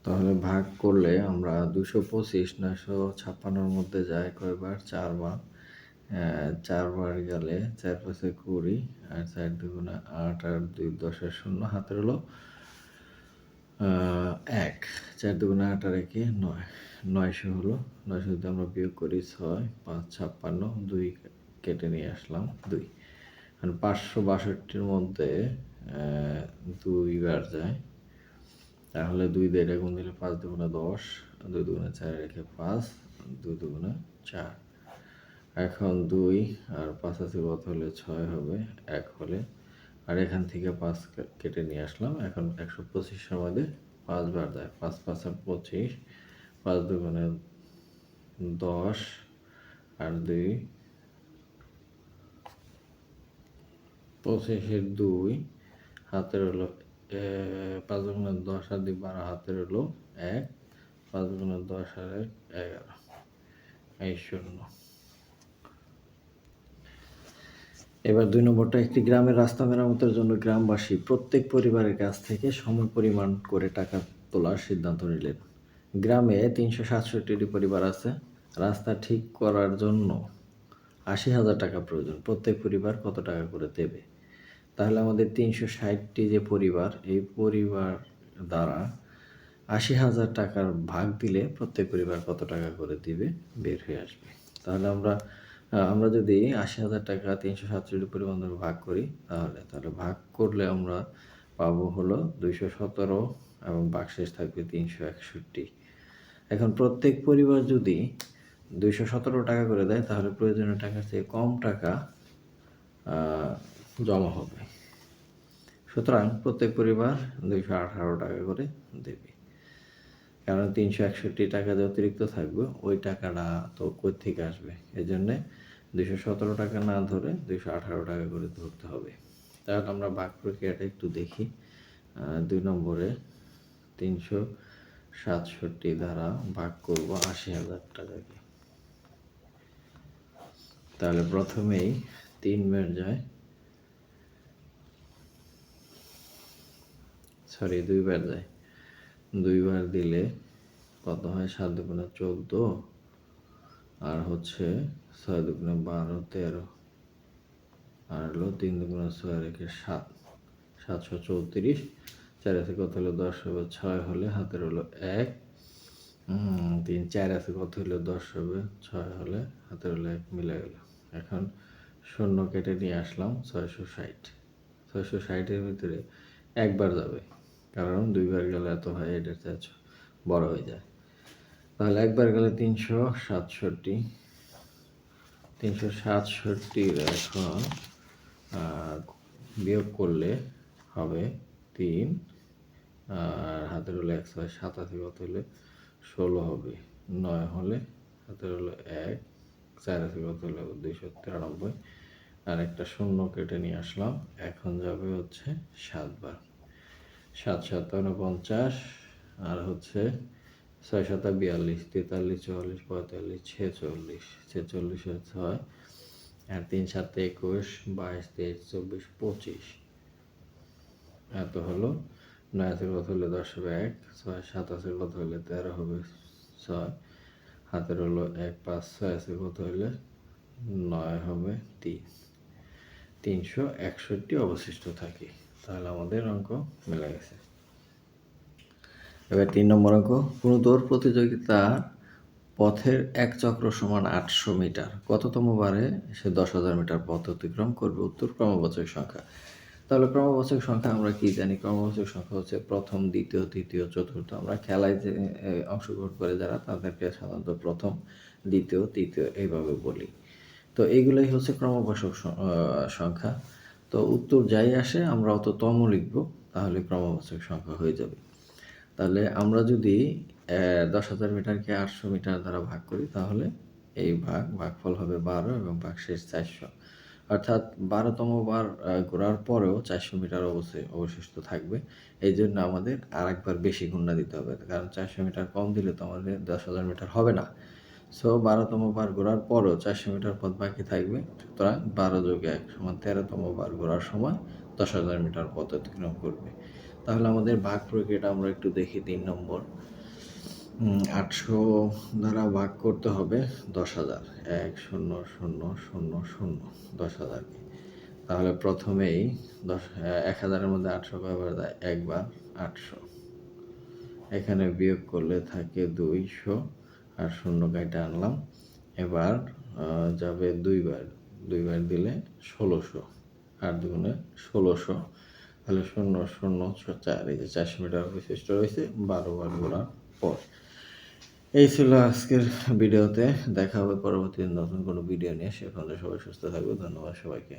তাহলে ভাগ করলে আমরা 225 956-র মধ্যে যায় কয়বার? 4 বার। 4 বার গেলে 4 5 20 আর 4 2 8 আর 2 10 0 হাতের হলো 1। 4 2 8 আর 1 9 900 হলো। 900 যদি আমরা বিয়োগ করি 6 5 56 2 কেটে নিয়ে আসলাম 2। কারণ 562-র মধ্যে 2 বার যায়, তাহলে 2 দিয়ে এটা গুণ দিলে 5 2 10, 2 2 4 রেখে 5, 2 2 4। এখন 2 আর 5 আছে কত হলে 6 হবে, 1 হলে। আর এখান থেকে 5 কেটে নিয়ে আসলাম। এখন 125-এর মধ্যে 5 বার যায়, 5 5 আর 25, 5 2 10 আর 2 25-এর 2 হাতের হলো 5 10 আর 2 12 হাতের হলো 1, 5 10 আর 1 11, এই 0। এবার 2 নম্বরটা, একটি গ্রামের রাস্তা মেরামতের জন্য গ্রামবাসী প্রত্যেক পরিবারের কাছ থেকে সমপরিমাণ করে টাকা তোলার সিদ্ধান্ত নিলেন। গ্রামে 367টি পরিবার আছে। রাস্তা ঠিক করার জন্য 80,000 টাকা প্রয়োজন। প্রত্যেক পরিবার কত টাকা করে দেবে? তাহলে আমাদের 360টি যে পরিবার, এই পরিবার দ্বারা 80,000 টাকার ভাগ দিলে প্রত্যেক পরিবার কত টাকা করে দিবে বের হয়ে আসবে। তাহলে আমরা যদি 80,000 টাকা 367 পরিবার ভাগ করি, তাহলে ভাগ করলে আমরা পাবো হলো 217 এবং বাকশেষ থাকবে 361। এখন প্রত্যেক পরিবার যদি 217 টাকা করে দেয়, তাহলে প্রয়োজনীয় টাকার চেয়ে কম টাকা জমা হবে। সুতরাং প্রত্যেক পরিবার 218 টাকা করে দেবে। কারণ 361 টাকা যে অতিরিক্ত থাকবে, ওই টাকাটা তো কই থেকে আসবে? এই জন্যে 217 টাকা না ধরে 218 টাকা করে ধরতে হবে। তাহলে আমরা ভাগ প্রক্রিয়াটা একটু দেখি। 2 নম্বরে 367 দ্বারা ভাগ করব 80,000 টাকাকে। তাহলে প্রথমেই 3 বার যায়, 2 বার যায়। 2 বার দিলে কত হয়? 7 2 14 আর হচ্ছে 6 2 12 13 আর হলো 3 2 6 রেখে 7, 734। 4 আছে কত হলো 10 হবে, 6 হলে হাতের হলো 1, 3 4 আছে কত হলো 10 হবে, 6 হলে হাতের হলো 1 মিলে গেল। এখন 0 কেটে নিয়ে আসলাম 660। 660-এর ভিতরে একবার যাবে, কারণ 2 বার গেলে এত হয়, এটার চেয়ে বড় হয়ে যায়। তাহলে একবার গেলে 367। 367 এখন বিয়োগ করলে হবে 3 আর হাতের হলো 1, 6 7 আছে কত হলে 16 হবে, 9 হলে হাতের হলো 1, 4 আছে কত হলো 293 আর একটা 0 কেটে নিয়ে আসলাম। এখন যাবে হচ্ছে 7 বার, 7 7 49 আর হচ্ছে 6 7 42 43 44 45 46 46 আর 6 আর 3 7 21 22 23 24 25 এত হলো। 9 আছে কত হলে 10 হবে 1, 6 7 আছে কত হলে 13 হবে 6, হাতের হলো 1 5 6 আছে কত হলে 9 হবে 3, 361 অবশিষ্ট থাকে। তাহলে আমাদের অঙ্ক মিলে গেছে। এবার 3 নম্বর অঙ্ক, কোনো দৌড় প্রতিযোগিতার পথের 1 চক্র সমান 800 মিটার, কততম বারে সে 10,000 মিটার পথ অতিক্রম করবে? উত্তর ক্রমবাচক সংখ্যা। তাহলে ক্রমবাচক সংখ্যা আমরা কি জানি? ক্রমবাচক সংখ্যা হচ্ছে প্রথম, দ্বিতীয়, তৃতীয়, চতুর্থ। আমরা খেলায় যে অংশগ্রহণ করে যারা, তাদেরকে সাধারণত প্রথম, দ্বিতীয়, তৃতীয় এইভাবে বলি। তো এইগুলোই হচ্ছে ক্রমবাচক সংখ্যা। তো উত্তর যাই আসে আমরা অত তম লিখব, তাহলে ক্রমবাচক সংখ্যা হয়ে যাবে। তাহলে আমরা যদি 10,000 মিটারকে 800 মিটার দ্বারা ভাগ করি, তাহলে এই ভাগফল হবে 12 এবং ভাগশেষ 400। অর্থাৎ 12তম বার ঘোরার পরেও 400 মিটার অবশিষ্ট থাকবে। এই জন্য আমাদের আরেকবার বেশি গুণনা দিতে হবে, কারণ 400 মিটার কম দিলে তো আমাদের 10,000 মিটার হবে না। সো 12তম বার ঘোরার পরেও 400 মিটার পথ বাকি থাকবে। সুতরাং 12 যোগ 1 সমান 13তম বার ঘোরার সময় 10,000 মিটার পথ অতিক্রম করবে। তাহলে আমাদের ভাগ প্রক্রিয়াটা আমরা একটু দেখি 3 নম্বর। 800 দ্বারা ভাগ করতে হবে 10,000। 1 0 0 0 0 10,000কে। তাহলে প্রথমেই 1000 এর মধ্যে 800 কয়বার যায়? একবার 800। এখানে বিয়োগ করলে থাকে 200 আর 0 কাইটা আনলাম। এবার যাবে 2 বার দিলে 1600 আর 2 গুণে 1600। তাহলে 0 0 4 এই যে 400 মিটার অবশিষ্ট রয়েছে 12 বার ঘোরার পর। এই ছিল আজকের ভিডিওতে। দেখা হবে পরবর্তী নতুন কোনো ভিডিও নিয়ে। সে পর্যন্ত সবাই সুস্থ থাকবে। ধন্যবাদ সবাইকে।